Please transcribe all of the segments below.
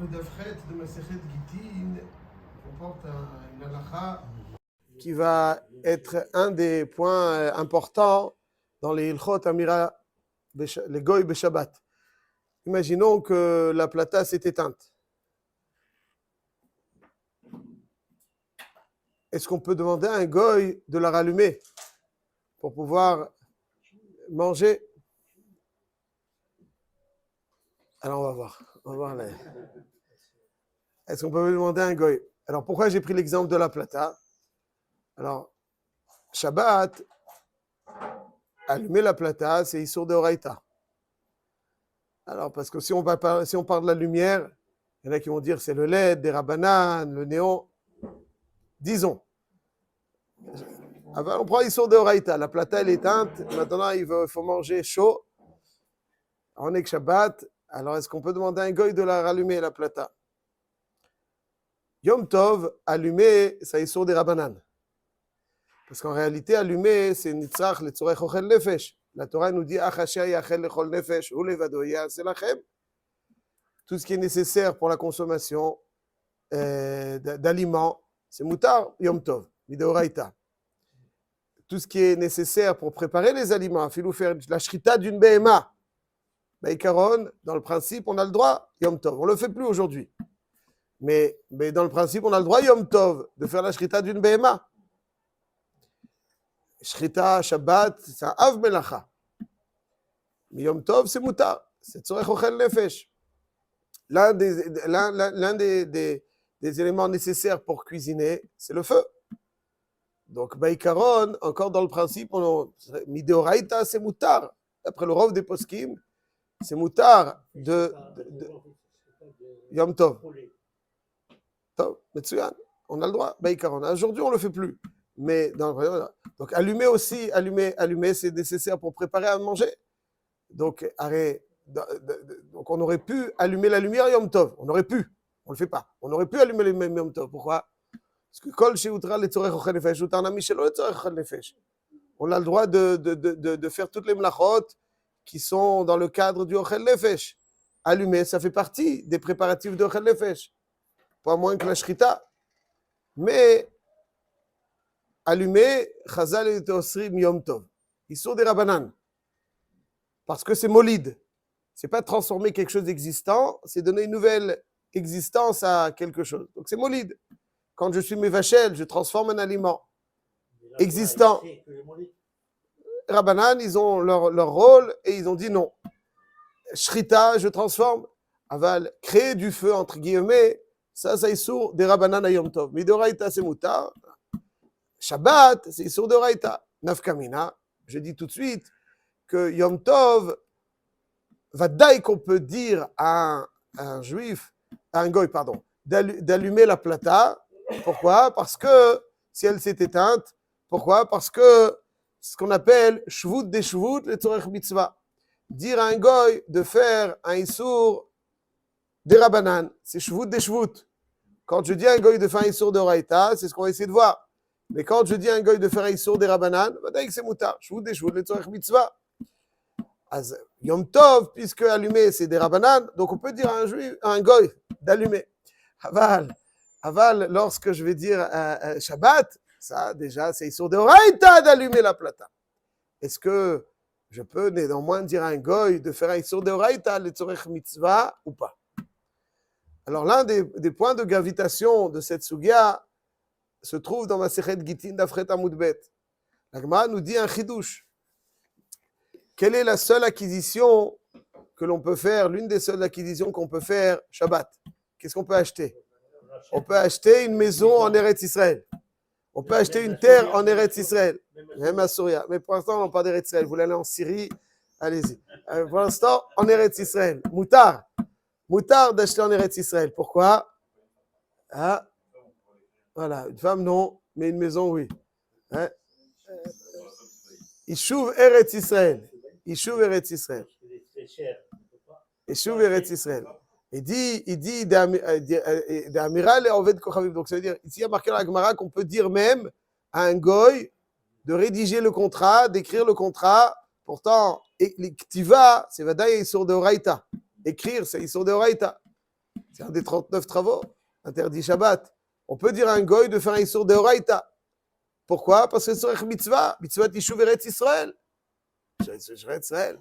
Le Dafret de Masechet Gittin comporte une halakha qui va être un des points importants dans les Ilchot Amira, les Goy Beshabbat. Imaginons que la plata s'est éteinte. Est-ce qu'on peut demander à un Goy de la rallumer pour pouvoir manger? Alors on va voir. Est-ce qu'on peut demander à un Goy? Alors pourquoi j'ai pris l'exemple de la plata? Alors, Shabbat, allumer la plata, c'est Issour de Horaïta. Alors, parce que si on parle de la lumière, il y en a qui vont dire c'est le LED, des rabananes, le néon. Disons. Alors, on prend Issour de Horaïta. La plata, elle est éteinte. Maintenant, il faut manger chaud. On est que Shabbat. Alors, est-ce qu'on peut demander à un goy de la rallumer, la plata? Yom Tov, allumer, c'est Issour des rabananes. Parce qu'en réalité, allumer, c'est Nitzrach, le Tzorech Ochel Nefesh. La Torah nous dit Achasher Yachel Lechol Nefesh, ou Levado Ya'aseh Lachem. Tout ce qui est nécessaire pour la consommation d'aliments, c'est Mutar Yom Tov, Mideoraita. Tout ce qui est nécessaire pour préparer les aliments, filou faire la shrita d'une BMA, Baïkaron, dans le principe, on a le droit Yom Tov. On ne le fait plus aujourd'hui. Mais dans le principe, on a le droit Yom Tov de faire la shrita d'une BMA. Shrita, Shabbat, c'est un Av Melacha. Mais Yom Tov, c'est Mutar. C'est Tzorech Ochel Nefesh. L'un des éléments nécessaires pour cuisiner, c'est le feu. Donc, Baïkaron, encore dans le principe, Mideoraïta, c'est Mutar. Après le Rov des Poskim, c'est Mutar de Yom Tov. Tov, Metsuyan, on a le droit, Baïkaron. Aujourd'hui, on ne le fait plus. Mais donc allumer aussi, allumer, c'est nécessaire pour préparer à manger. Donc donc on aurait pu allumer la lumière Yom Tov. On aurait pu, on le fait pas. On aurait pu allumer le Yom Tov. Pourquoi? Parce que Kol Sheutra le Tzorech Ochel Nefesh, ou Tarnami Shelo le Tzorech Ochel Nefesh. On a le droit de faire toutes les mlachot qui sont dans le cadre du Ochel Nefesh. Allumer, ça fait partie des préparatifs de Ochel Nefesh. Pas moins que la Shrita. Mais allumer, Chazal et Osrim Yom Tov. Ils sont des Rabbanan. Parce que c'est molide. C'est pas transformer quelque chose d'existant, c'est donner une nouvelle existence à quelque chose. Donc c'est molide. Quand je suis mévachel, je transforme un aliment existant. Rabbanan, ils ont leur rôle et ils ont dit non. Shrita, je transforme. Aval, créer du feu, entre guillemets, ça est sourd des Rabbanan à Yom Tov. Midoraïta, c'est Mutar. Shabbat, c'est Issour de Horaïta. Nafkamina, je dis tout de suite que Yom Tov, vadaï qu'on peut dire à un juif, à un goy, pardon, d'allumer la plata. Pourquoi? Parce que si elle s'est éteinte, pourquoi? Parce que ce qu'on appelle shvut des shvut, le tzorech mitzvah. Dire à un goy de faire un issour des rabbanan, c'est shvut des shvut. Quand je dis à un goy de faire un issour de Horaïta, c'est ce qu'on va essayer de voir. Mais quand je dis à un goy de faire un issour des rabbanan, vadaï que c'est mutar, shvut des shvut, le tzorech mitzvah. Yom Tov, puisque allumer c'est des rabbanan, donc on peut dire à un juif, à un goy d'allumer. Aval, lorsque je vais dire Shabbat, ça déjà c'est Issour de Horaïta d'allumer la plata. Est-ce que je peux néanmoins dire à un goy de faire un Issour de Horaïta, le tzorech mitzvah ou pas? Alors l'un des points de gravitation de cette sugya se trouve dans Masechet Gittin d'Afret Amud Bet. La Gemara nous dit un chidouche. Quelle est la seule acquisition que l'on peut faire, l'une des seules acquisitions qu'on peut faire Shabbat? Qu'est-ce qu'on peut acheter? On peut acheter une maison en Eretz Israël. On peut acheter une terre en Eretz Israël. Même à Souria. Mais pour l'instant, on n'a pas d'Eretz Israël. Vous voulez aller en Syrie? Allez-y. Pour l'instant, en Eretz Israël. Moutar. Moutar d'acheter en Eretz Israël. Pourquoi? Ah, voilà. Une femme, non. Mais une maison, oui. Hein? Ishuv Eretz Israël. Ishuv Eretz Israël. Ishuv Eretz Israël. Il dit d'Amiral et Oved Kochavim. Donc ça veut dire, ici il y a marqué dans la Gemara qu'on peut dire même à un goy de rédiger le contrat, d'écrire le contrat. Pourtant, l'Ktiva, c'est Vadaï Issour de Horaïta. Écrire, c'est Issour de Horaïta. C'est un des 39 travaux, interdit Shabbat. On peut dire à un goy de faire un Issour Deoraita. Pourquoi? Parce que c'est mitzvah, mitzvah Tishuv Eretz Israël. Israël.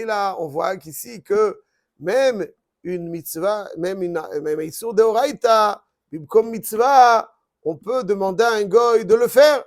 Là, on voit qu'ici que même une mitzvah, même un Issour Deoraita, comme mitzvah, on peut demander à un goy de le faire.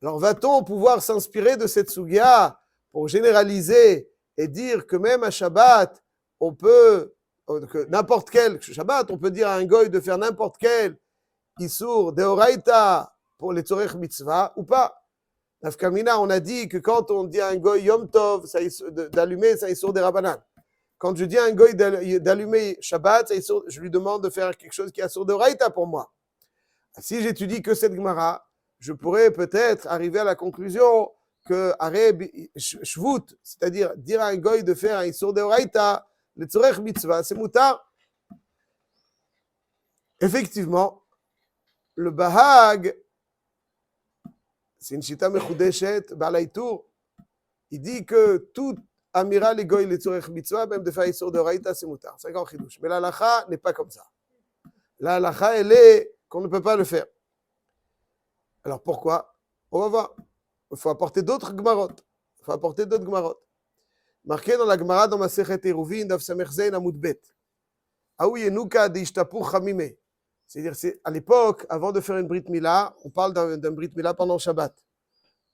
Alors va-t-on pouvoir s'inspirer de cette sugya pour généraliser et dire que même à Shabbat, on peut, que n'importe quel Shabbat, on peut dire à un goy de faire n'importe quel Issour Deoraita pour les Tzorech Mitzvah ou pas? Nafkamina, on a dit que quand on dit à un goy Yom Tov d'allumer, c'est Issour des Rabbanan. Quand je dis à un goy d'allumer Shabbat, je lui demande de faire quelque chose qui est Issour Deoraita pour moi. Si j'étudie que cette Gemara, je pourrais peut-être arriver à la conclusion que Areb Shvut, c'est-à-dire dire à un goy de faire un Issour Deoraita, le Tzorech Mitzvah, c'est mutar. Effectivement, le Bahag, c'est une chita mechudeshet, Balaïtour, il dit que tout Amira les goy le Tzorech Mitzvah, même de faire Issour Deoraita, c'est mutar. C'est un grand chidouche. Mais la halacha n'est pas comme ça. La halacha, elle est qu'on ne peut pas le faire. Alors pourquoi? On va voir. Il faut apporter d'autres Gemarot. Il faut apporter d'autres Gemarot. Marqué dans la Gemara dans Masechet Eruvin, Daf Samer Zayin Amud Bet. Aou yenuka deishtapu chamime. C'est-à-dire, c'est à l'époque, avant de faire une Brit Mila, on parle d'un Brit Mila pendant Shabbat.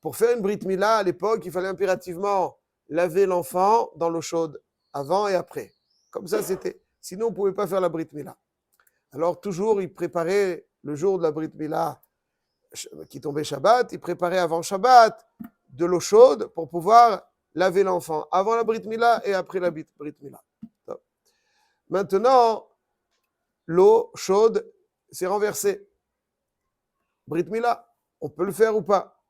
Pour faire une Brit Mila, à l'époque, il fallait impérativement laver l'enfant dans l'eau chaude, avant et après. Comme ça, c'était. Sinon, on ne pouvait pas faire la Brit Mila. Alors, toujours, il préparait le jour de la Brit Mila qui tombait Shabbat, il préparait avant Shabbat de l'eau chaude pour pouvoir laver l'enfant, avant la Brit Mila et après la Brit Mila. Donc, maintenant, l'eau chaude s'est renversée. Brit Mila, on peut le faire ou pas?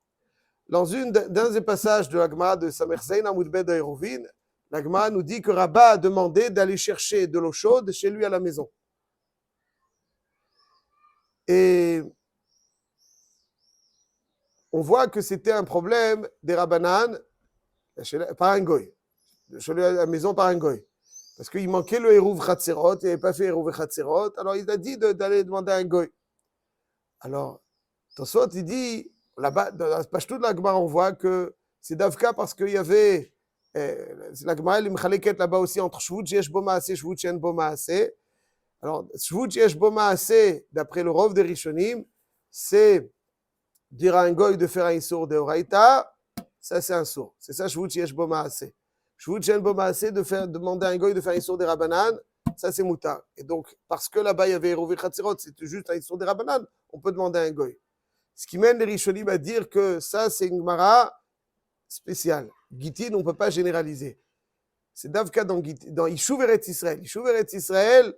Dans d'un des passages de la Gemara de Samer Zayin Amud Bet d'Eruvin, la Gemara nous dit que Rabba a demandé d'aller chercher de l'eau chaude chez lui à la maison. Et on voit que c'était un problème des Rabbanan par un goy, chez lui à la maison par un goy. Parce qu'il manquait le Eruv Chatzerot, il n'avait pas fait Eruv Chatzerot, alors il a dit d'aller demander à un goy. Alors, Tosfot, il dit, là-bas, dans la Pashtout de la Gemara, on voit que c'est Davka parce qu'il y avait, la Gemara, il m'chaleket là-bas aussi entre Shvut Sheyesh Bo Maaseh, Shvut She'en Bo Maaseh. Alors, Shvut Sheyesh Bo Maaseh, d'après le Rov des Rishonim, c'est dire à un goy de faire un Issour Deoraita, ça c'est un sourd. C'est ça, Shvut Sheyesh Bo Maaseh. Shvut She'en Bo Maaseh, demander à un goy de faire un Issour des Rabbanan, ça c'est mutar. Et donc, parce que là-bas il y avait Eruv Chatzerot, c'était juste un Issour des Rabbanan, on peut demander à un goy. Ce qui mène les Rishonim à dire que ça c'est une Gemara spéciale. Gitin, on ne peut pas généraliser. C'est Davka dans Yishuv Eretz Israël. Yishuv Eretz Israël,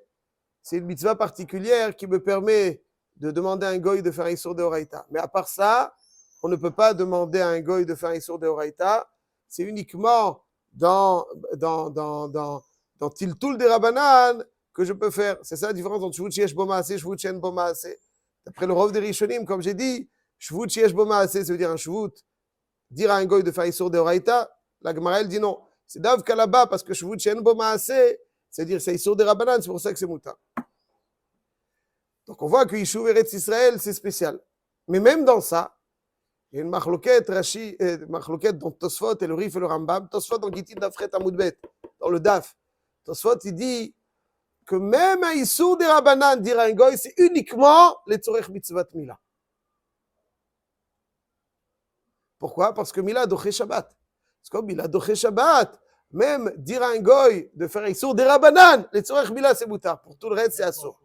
c'est une mitzvah particulière qui me permet de demander à un goy de faire un Issour Deoraita. Mais à part ça, on ne peut pas demander à un goy de faire un Issour Deoraita. C'est uniquement dans Tiltul des Rabbanan que je peux faire. C'est ça la différence entre Shvut Sheyesh Bo Maaseh et Shvut She'en Bo Maaseh. D'après le Rov des Rishonim, comme j'ai dit, Shvut Sheyesh Bo Maaseh, ça veut dire un Shvut. Dire à un goy de faire Issour Deoraita, la Gemara elle dit non. C'est Davka là-bas parce que Shvut She'en Bo Maaseh, c'est-à-dire c'est Issour des Rabbanan, c'est pour ça que c'est mutar. Donc on voit que Yishuv Eretz Israël, c'est spécial. Mais même dans ça, il y a une machloket, dont Tosfot et le Rif et le Rambam. Tosfot dans Gitin Dafret Amud Bet, dans le Daf. Tosfot, il dit que même un Issour des Rabbanan, dire à un goy, c'est uniquement les Tzorech Mitzvat Mila. Pourquoi? Parce que Mila doché Shabbat. Parce que Mila doché Shabbat, même dire à un goy de faire un Issour des Rabbanan, les Tzorech Mila, c'est mutar. Pour tout le reste, c'est assour.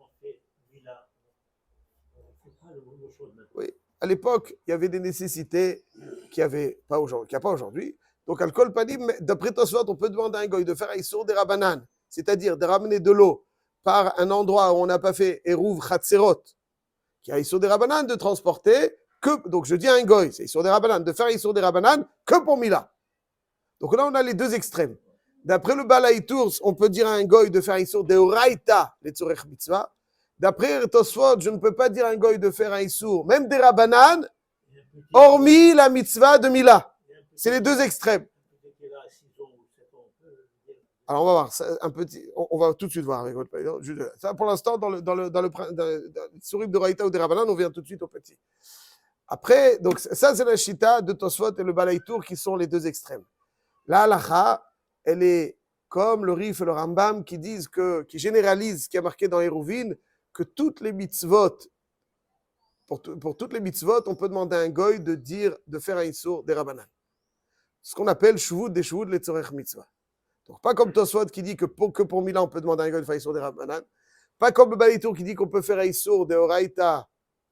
Oui, à l'époque, il y avait des nécessités qu'il n'y a pas aujourd'hui. Donc, Al-Kol Panim, d'après Tosfot, on peut demander à un goy de faire un Issour des Rabbanan, c'est-à-dire de ramener de l'eau par un endroit où on n'a pas fait Eruv Chatzerot, qui a Issour des Rabbanan, de transporter, donc je dis à un goy, c'est Issour des Rabbanan, de faire Issour des Rabbanan que pour Mila. Donc là, on a les deux extrêmes. D'après le Balaïtours, on peut dire à un goy de faire Issour Deoraita, les Tzorech Mitzvah. D'après Tosfot, je ne peux pas dire à un goy de faire un Issour, même des Rabbanan, hormis la mitzvah de Mila. C'est les deux extrêmes. Alors, on va voir, un petit, on va tout de suite voir avec votre père. Ça, pour l'instant, dans le Sourib de Raïta ou des Rabbanan, on vient tout de suite au petit. Après, donc ça, c'est la Shita de Tosfot et le Balaïtour qui sont les deux extrêmes. La halacha, elle est comme le Rif et le Rambam qui disent qui généralisent ce qui est marqué dans Hérouvin, que toutes les mitzvot, pour toutes les mitzvot, on peut demander à un goy de faire un issour des Rabbanan. Ce qu'on appelle shuvud des shuvud les tzorech mitzvah. Donc, pas comme Tosfot qui dit que pour Mila, on peut demander à un goy de faire un issour des Rabbanan. Pas comme le Balaïtour qui dit qu'on peut faire un issour des Oraïta,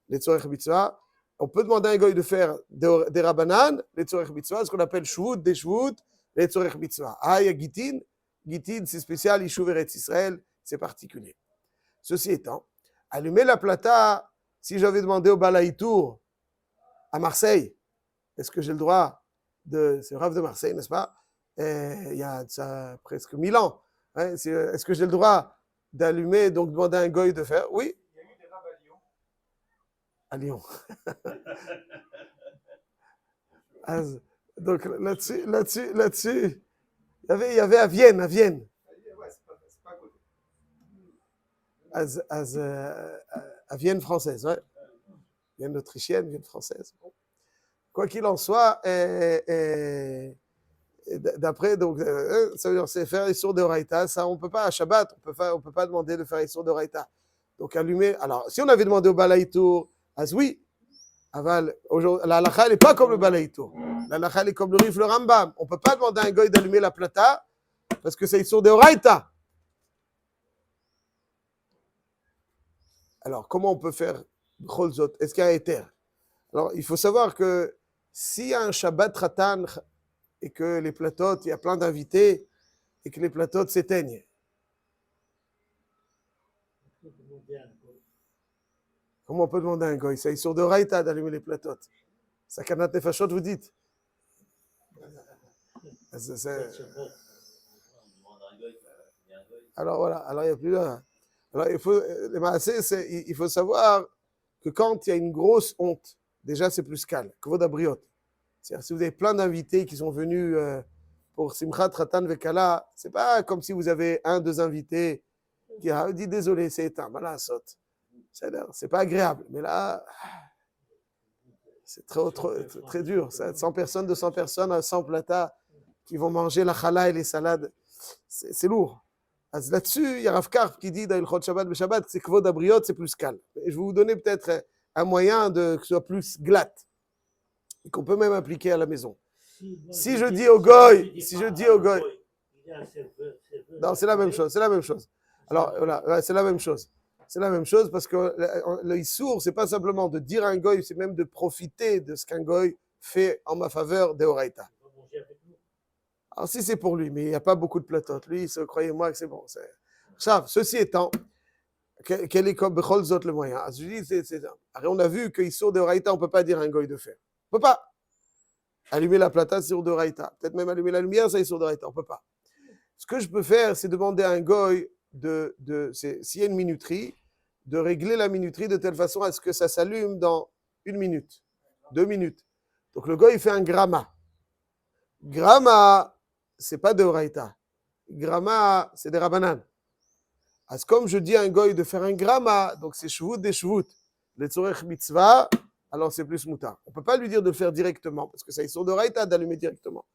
les tzorech mitzvah. On peut demander à un goy de faire des Rabbanan, les tzorech mitzvah, ce qu'on appelle shuvud des shuvud les tzorech mitzvah. Ah, il y a Gitin. Gitin, c'est spécial, Yishuv Eretz Israël, c'est particulier. Ceci étant, allumer la plata, si j'avais demandé au Balaïtour à Marseille, est-ce que j'ai le droit c'est le Rav de Marseille, n'est-ce pas? Il y a ça presque 1000 ans. Hein, est-ce que j'ai le droit d'allumer, donc demander à un goy de faire? Oui. Il y a eu des Rav à Lyon. Donc là-dessus, il y avait à Vienne. Ouais, c'est pas à côté. À Vienne française, ouais. Vienne autrichienne, Vienne française. Bon. Quoi qu'il en soit, d'après, donc, ça veut dire c'est faire les sourds de Oraïta. Ça, on peut pas à Shabbat, on peut pas demander de faire les sourds de Oraïta. Donc allumer. Alors, si on avait demandé au Balaïtour, oui. Aval, la halakha n'est pas comme le Balaïtour. La halakha est comme le Rif, le Rambam. On ne peut pas demander à un goy d'allumer la plata parce que c'est sur des Oraïta. Alors, comment on peut faire Cholzot? Est-ce qu'il y a un éther? Alors, il faut savoir que s'il y a un Shabbat Ratan et que les platotes, il y a plein d'invités et que les platotes s'éteignent. Comment on peut demander à un goy? C'est sur de Oraïta d'allumer les platotes. Sakanat Nefashot, vous dites? Alors voilà, alors il n'y a plus là. Alors il faut savoir que quand il y a une grosse honte, déjà c'est plus calme. Kvod Abriot. C'est-à-dire si vous avez plein d'invités qui sont venus pour Simchat Ratan Vekala, c'est pas comme si vous avez deux invités qui dit désolé, c'est éteint. Voilà, saute. C'est pas agréable, mais là, c'est très dur. 100 personnes, 200 personnes, 100 plata qui vont manger la challah et les salades. C'est lourd. Là-dessus, il y a Rav Karp qui dit dans Ilchot Shabbat Beshabbat que c'est Kvod Abriot, c'est plus calme. Et je vais vous donner peut-être un moyen que ce soit plus glatt et qu'on peut même appliquer à la maison. Si je dis au goy, non, c'est la même chose. Alors voilà, c'est la même chose. C'est la même chose parce que le Issour, c'est pas simplement de dire à un goy, c'est même de profiter de ce qu'un goy fait en ma faveur des Oraïta. Alors si c'est pour lui, mais il n'y a pas beaucoup de platotes. Lui, croyez-moi que c'est bon. Ceci étant, quel est comme Bechol Zot le moyen? Je dis, on a vu que Issour de Oraïta, on ne peut pas dire à un goy de faire. On ne peut pas. Allumer la plata, c'est sur de Oraïta. Peut-être même allumer la lumière, c'est sur de Oraïta. On ne peut pas. Ce que je peux faire, c'est demander à un goy s'il y a une minuterie, de régler la minuterie de telle façon à ce que ça s'allume dans 1 minute, 2 minutes. Donc le goy, il fait un gramma. Gramma, c'est pas de Oraïta. Gramma, c'est des Rabbanan. Comme je dis à un goy de faire un gramma, donc c'est shvut des shvut. Le tzorech mitzvah, alors c'est plus moutar. On ne peut pas lui dire de le faire directement, parce que ça, ils sont de Oraïta d'allumer directement.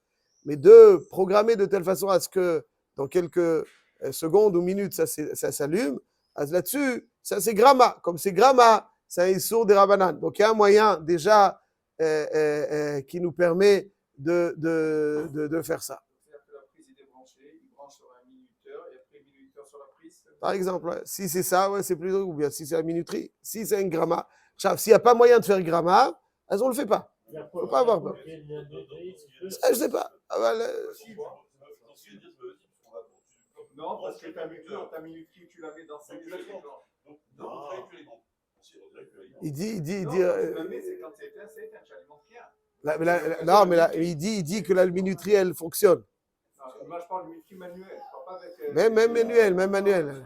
Mais de programmer de telle façon à ce que dans quelques secondes ou minutes, ça s'allume. Là-dessus, ça c'est gramma. Comme c'est gramma, c'est un issour des Rabbanan. Donc il y a un moyen déjà qui nous permet de faire ça. C'est-à-dire que la prise est débranchée, il branche sur un minuteur et après minuteur sur la prise. Par exemple, ouais. Si c'est ça, ouais, c'est plus ou bien si c'est la minuterie, si c'est un gramma. S'il n'y a pas moyen de faire gramma, on ne le fait pas. Il ne faut pas avoir peur. Ça, je ne sais pas. Non, parce que ta minuterie, tu la mets dans 5 minutes. Il dit. Non, tu la mets, c'est quand c'est éteint, tu n'alimentes rien. Non, mais là, il dit que la minuterie, elle fonctionne. Non, moi, je parle de minuterie manuelle. Même manuel.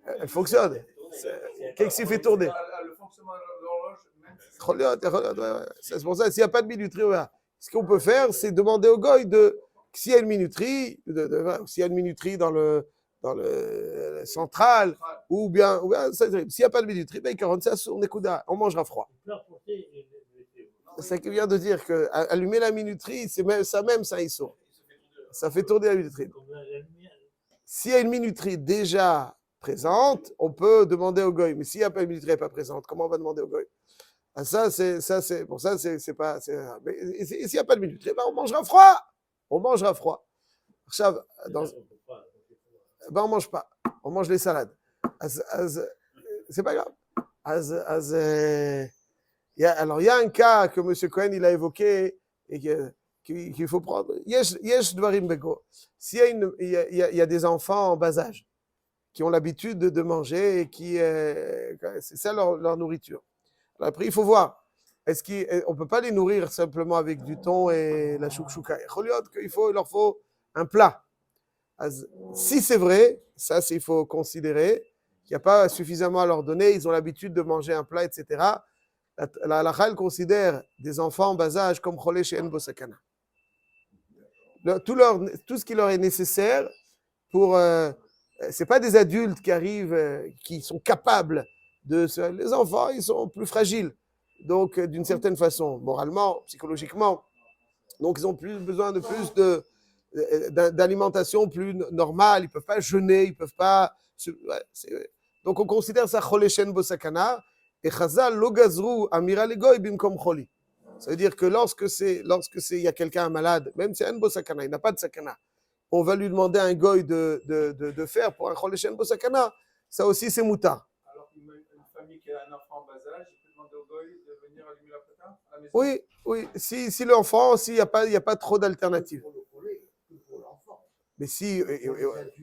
Elle fonctionne. Qu'est-ce qu'il fait tourner? Le fonctionnement de l'horloge, même. C'est pour ça, s'il n'y a pas de minuterie, ce qu'on peut faire, c'est demander au goy de s'il y a une minuterie, s'il y a une minuterie dans le central, ou bien s'il n'y a pas de minuterie, ben, 40 ça, on mangera froid. C'est ça qui vient de dire que allumer la minuterie, c'est même ça, Issour. Ça fait tourner la minuterie. S'il y a une minuterie déjà présente, on peut demander au goy. Mais s'il n'y a pas une minuterie pas présente, comment on va demander au goy? Ah, pour ça, c'est pas. Mais s'il n'y a pas de minuterie, ben on mangera froid. On mangera froid. Ben on mange pas. On mange les salades. C'est pas grave. Alors, il y a un cas que M. Cohen il a évoqué et qu'il faut prendre. Yesh dvarim bego. S'il y a des enfants en bas âge qui ont l'habitude de manger et c'est ça leur nourriture. Alors après, il faut voir. On ne peut pas les nourrir simplement avec du thon et la chouchouka. Il leur faut un plat. Si c'est vrai, ça, il faut considérer qu'il n'y a pas suffisamment à leur donner. Ils ont l'habitude de manger un plat, etc. La halakha, elle considère des enfants en bas âge comme cholé she'en bo sakana. Tout ce qui leur est nécessaire pour... c'est pas des adultes qui arrivent, qui sont capables les enfants, ils sont plus fragiles. Donc, d'une certaine façon, moralement, psychologiquement. Donc, ils ont besoin de plus d'alimentation plus normale. Ils ne peuvent pas jeûner, ils ne peuvent pas... Donc, on considère ça cholé she'en bo sakana. Et Chazal, lo gazru amira legoy bimkom choli. Ça veut dire que lorsque il y a quelqu'un malade, même si c'est un beau sakana, il n'a pas de sakana, on va lui demander à un goy de faire pour un chol shen bo sakana, ça aussi c'est moutar. Alors une famille qui a un enfant en bas âge, il peut demander au goy de venir allumer la plata à la maison? Oui. Si l'enfant, s'il n'y a pas trop d'alternatives. Mais si,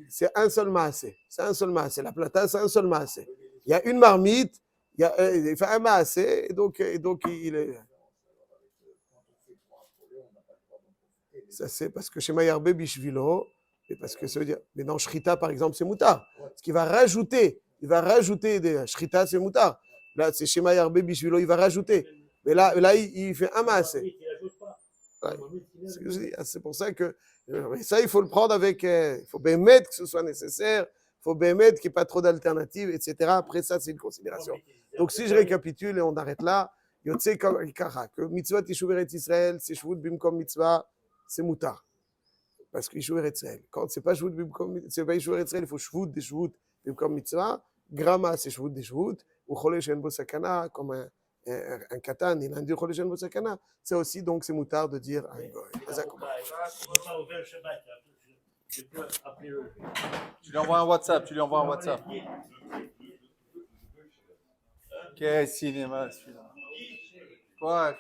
c'est un seul maasé. La plata, c'est un seul maasé. Il y a une marmite. Il fait un maasé, et donc il est. Ça, c'est parce que chez Mayarbe Bishvilo, et parce que ça veut dire. Mais dans Shrita, par exemple, c'est moutard. Parce qu'il va rajouter des. Shrita, c'est moutard. Là, c'est chez Mayarbe Bishvilo, il va rajouter. Mais là il fait un maasé. Ouais. C'est pour ça que. Mais ça, il faut le prendre avec. Il faut bien mettre que ce soit nécessaire. Il faut bien mettre qu'il n'y ait pas trop d'alternatives, etc. Après, ça, c'est une considération. Donc, si je récapitule et on arrête là, Yotse Kara, que mitzvah Teshuvah Eretz Israël, c'est Shvut Bimkom Mitzvah, c'est Moutar. Parce que Teshuvah Eretz Israël. Quand c'est pas Shvut Bimkom, c'est pas Teshuvah Eretz Israël, il faut Shvut des Shvut Bimkom Mitzvah. Grama, c'est Shvut des Shvut. Ou Cholé Shen Bo Sakana, comme un katan, il a dit Cholé Shen Bo Sakana. Ça aussi, donc, c'est Moutar de dire un goy. Tu lui envoies un WhatsApp. Quel cinéma celui-là. Quoi?